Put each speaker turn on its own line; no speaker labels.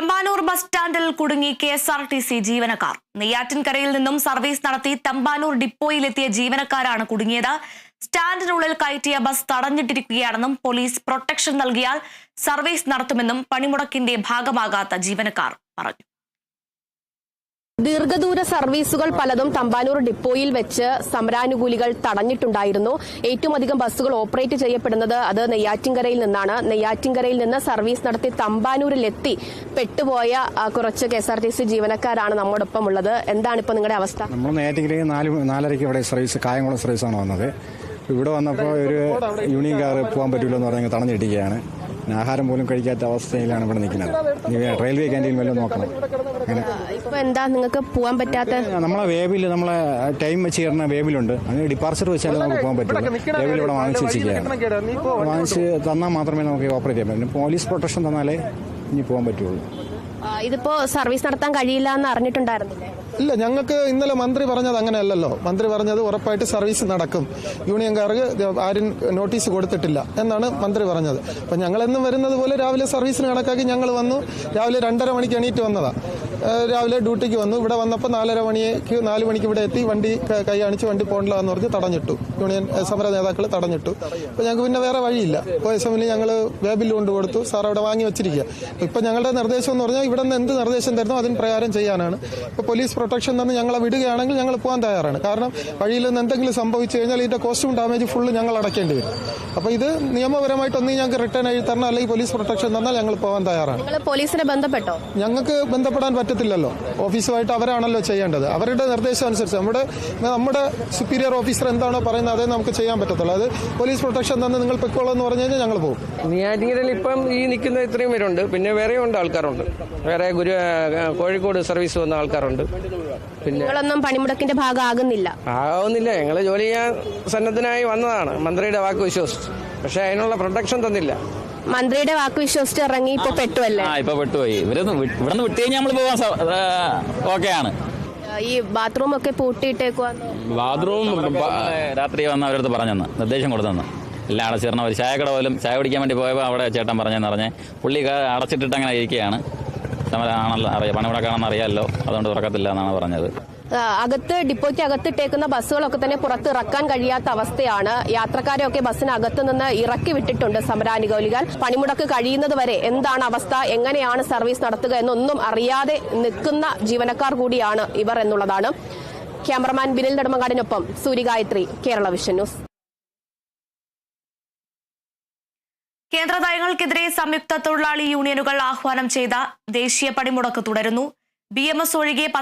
Thampanoor bus സ്റ്റാൻഡിൽ കുടുങ്ങി KSRTC ജീവനക്കാർ. നെയ്യാറ്റിൻകരയിൽ നിന്നും സർവീസ് നടത്തി തമ്പാനൂർ ഡിപ്പോയിലെത്തിയ ജീവനക്കാരാണ് കുടുങ്ങിയത്. സ്റ്റാൻഡിനുള്ളിൽ കയറ്റിയ ബസ് തടഞ്ഞിട്ടിരിക്കുകയാണെന്നും പോലീസ് പ്രൊട്ടക്ഷൻ നൽകിയാൽ സർവീസ് നടത്തുമെന്നും പണിമുടക്കിന്റെ ഭാഗമാകാത്ത ജീവനക്കാർ പറഞ്ഞു.
ദീർഘദൂര സർവീസുകൾ പലതും തമ്പാനൂർ ഡിപ്പോയിൽ വെച്ച് സമരാനുകൂലികൾ തടഞ്ഞിട്ടുണ്ടായിരുന്നു. ഏറ്റവും അധികം ബസ്സുകൾ ഓപ്പറേറ്റ് ചെയ്യപ്പെടുന്നത് അത് നെയ്യാറ്റിൻകരയിൽ നിന്നാണ്. നെയ്യാറ്റിൻകരയിൽ നിന്ന് സർവീസ് നടത്തി തമ്പാനൂരിലെത്തി പെട്ടുപോയ കുറച്ച് KSRTC ജീവനക്കാരാണ് നമ്മോടൊപ്പം ഉള്ളത്. എന്താണ് ഇപ്പോൾ നിങ്ങളുടെ അവസ്ഥ?
നമ്മൾ നെയ്യാറ്റിൻകരയിൽ 4:30 ഇവിടെ സർവീസ് കായംകുളം സർവീസാണ് വന്നത്. ഇവിടെ വന്നപ്പോൾ ഒരു യൂണിയൻ കാർ പോകാൻ പറ്റില്ല എന്ന് പറഞ്ഞാൽ തടഞ്ഞിട്ടിരിക്കുകയാണ്. ആഹാരം പോലും കഴിക്കാത്ത അവസ്ഥയിലാണ് ഇവിടെ നിൽക്കുന്നത്. റെയിൽവേ ക്യാൻറ്റീൻ വല്ലതും നോക്കണം.
ഇപ്പൊ എന്താ നിങ്ങൾക്ക് പോകാൻ പറ്റാത്ത?
നമ്മളെ വേബിൽ നമ്മളെ ടൈം വെച്ച് കയറുന്ന വേബിലുണ്ട്. അങ്ങനെ ഡിപ്പാർച്ചർ വെച്ചാൽ നമുക്ക് പോകാൻ പറ്റില്ല. വേബിൽ ഇവിടെ വാങ്ങിച്ച് വെച്ചിരിക്കുകയാണ്. വാങ്ങിച്ച് തന്നാൽ മാത്രമേ നമുക്ക് ഓപ്പറേറ്റ് ചെയ്യാൻ പറ്റൂ. പോലീസ് പ്രൊട്ടക്ഷൻ തന്നാലേ ഇനി പോകാൻ പറ്റുള്ളൂ.
ഇതിപ്പോ സർവീസ് നടത്താൻ കഴിയില്ല എന്ന് അറിഞ്ഞിട്ടുണ്ടായിരുന്നില്ലേ?
ഇല്ല, ഞങ്ങൾക്ക് ഇന്നലെ മന്ത്രി പറഞ്ഞത് അങ്ങനെയല്ലല്ലോ. മന്ത്രി പറഞ്ഞത് ഉറപ്പായിട്ട് സർവീസ് നടക്കും, യൂണിയൻകാർക്ക് ആരും നോട്ടീസ് കൊടുത്തിട്ടില്ല എന്നാണ് മന്ത്രി പറഞ്ഞത്. അപ്പം ഞങ്ങളെന്നും വരുന്നത് പോലെ രാവിലെ സർവീസിന് കണക്കാക്കി ഞങ്ങൾ വന്നു. രാവിലെ 2:30 മണിക്ക് എണീറ്റ് വന്നതാണ്. രാവിലെ ഡ്യൂട്ടിക്ക് വന്നു. ഇവിടെ വന്നപ്പോൾ 4 മണിക്ക് ഇവിടെ എത്തി. വണ്ടി കൈ കാണിച്ച് വണ്ടി പോകണില്ല എന്ന് പറഞ്ഞ് തടഞ്ഞിട്ടു. യൂണിയൻ സമര നേതാക്കൾ തടഞ്ഞിട്ടു. അപ്പോൾ ഞങ്ങൾക്ക് പിന്നെ വേറെ വഴിയില്ല. പോയ സമയം ഞങ്ങൾ വേബിൽ കൊണ്ടുകൊടുത്തു. സാർ അവിടെ വാങ്ങി വെച്ചിരിക്കുക. ഇപ്പം ഞങ്ങളുടെ നിർദ്ദേശം എന്ന് പറഞ്ഞാൽ ഇവിടെ നിന്ന് എന്ത് നിർദ്ദേശം തരുന്നോ അതിന് പ്രകാരം ചെയ്യാനാണ്. ഇപ്പോൾ പോലീസ് പ്രൊട്ടക്ഷൻ തന്ന് ഞങ്ങളെ വിടുകയാണെങ്കിൽ ഞങ്ങൾ പോകാൻ തയ്യാറാണ്. കാരണം വഴിയിൽ നിന്ന് എന്തെങ്കിലും സംഭവിച്ചു കഴിഞ്ഞാൽ ഇതിന്റെ കോസ്റ്റ്യൂം ഡാമേജ് ഫുള്ള് ഞങ്ങൾ അടയ്ക്കേണ്ടി വരും. അപ്പോൾ ഇത് നിയമപരമായിട്ട് ഒന്നും ഞങ്ങൾക്ക് റിട്ടേൺ എഴുതി തരണം, അല്ലെങ്കിൽ പോലീസ് പ്രൊട്ടക്ഷൻ തന്നാൽ ഞങ്ങൾ പോകാൻ തയ്യാറാണ്.
പോലീസിനെ ബന്ധപ്പെട്ടോ?
ഞങ്ങൾക്ക് ബന്ധപ്പെടാൻ പറ്റത്തില്ലല്ലോ. ഓഫീസുമായിട്ട് അവരാണല്ലോ ചെയ്യേണ്ടത്. അവരുടെ നിർദ്ദേശം അനുസരിച്ച് നമ്മുടെ സുപ്പീരിയർ ഓഫീസർ എന്താണോ പറയുന്നത് അതേ നമുക്ക് ചെയ്യാൻ പറ്റത്തുള്ളൂ. അത് പോലീസ് പ്രൊട്ടക്ഷൻ തന്ന് നിങ്ങൾ പൊയ്ക്കോളൂ എന്ന് പറഞ്ഞു കഴിഞ്ഞാൽ ഞങ്ങൾ പോകും.
നെയ്യാറ്റിൻകരയിൽ ഇപ്പം ഈ നിൽക്കുന്ന ഇത്രയും പേരുണ്ട്. പിന്നെ വേറെയുണ്ട് ആൾക്കാരുണ്ട്. വേറെ കോഴിക്കോട് സർവീസ് വന്ന ആൾക്കാരുണ്ട്. പിന്നെ
നിങ്ങളൊന്നും പണിമുടക്കിന്റെ ഭാഗമാകുന്നില്ല?
ഞങ്ങൾ ജോലി ചെയ്യാൻ സന്നദ്ധനായി വന്നതാണ്. മന്ത്രിയുടെ വാക്ക് വിശ്വസിച്ചു. പക്ഷെ അതിനുള്ള പ്രൊട്ടക്ഷൻ തന്നില്ല.
മന്ത്രിയുടെ വാക്ക് വിശ്വസിച്ച് ഇറങ്ങി ഇപ്പൊ പെട്ടുവല്ലേ?
ഇപ്പൊ പെട്ടുപോയി. ഇവിടെ നിന്ന് വിട്ട് കഴിഞ്ഞാൽ നമ്മൾ പോകാൻ ഓക്കെയാണ്.
ഈ ബാത്റൂം ഒക്കെ പൂട്ടിയിട്ടേക്കുവാ?
ബാത്റൂം രാത്രി വന്ന് അവരടുത്ത് പറഞ്ഞെന്ന് നിർദ്ദേശം കൊടുത്തെന്ന്. എല്ലാം അടച്ചിരണം. ഒരു ചായക്കട പോലും ചായ കുടിക്കാൻ വേണ്ടി പോയപ്പോൾ അവിടെ ചേട്ടൻ പറഞ്ഞെന്ന് പുള്ളി അടച്ചിട്ടിട്ട് അങ്ങനെ ഇരിക്കുകയാണ്. സമരമാണല്ലോ, പണിമുടക്കാണെന്ന് അറിയാമല്ലോ, അതുകൊണ്ട് തുറക്കത്തില്ല എന്നാണ് പറഞ്ഞത്.
ഡിപ്പോയ്ക്ക് അകത്തിട്ടേക്കുന്ന ബസ്സുകളൊക്കെ തന്നെ പുറത്തിറക്കാൻ കഴിയാത്ത അവസ്ഥയാണ്. യാത്രക്കാരെയൊക്കെ ബസ്സിനകത്ത് നിന്ന് ഇറക്കി വിട്ടിട്ടുണ്ട് സമരാനുകൂലികൾ. പണിമുടക്ക് കഴിയുന്നത് വരെ എന്താണ് അവസ്ഥ, എങ്ങനെയാണ് സർവീസ് നടത്തുക എന്നൊന്നും അറിയാതെ നിൽക്കുന്ന ജീവനക്കാർ കൂടിയാണ് ഇവർ എന്നുള്ളതാണ്. ക്യാമറമാൻ ബിനിൽ നെടുമങ്ങാടിനൊപ്പം സൂര്യഗായത്രി, കേരള വിഷൻ ന്യൂസ്.
കേന്ദ്ര നയങ്ങൾക്കെതിരെ സംയുക്ത തൊഴിലാളി യൂണിയനുകൾ ആഹ്വാനം ചെയ്ത ദേശീയ പണിമുടക്ക് തുടരുന്നു. BMS ഒഴികെ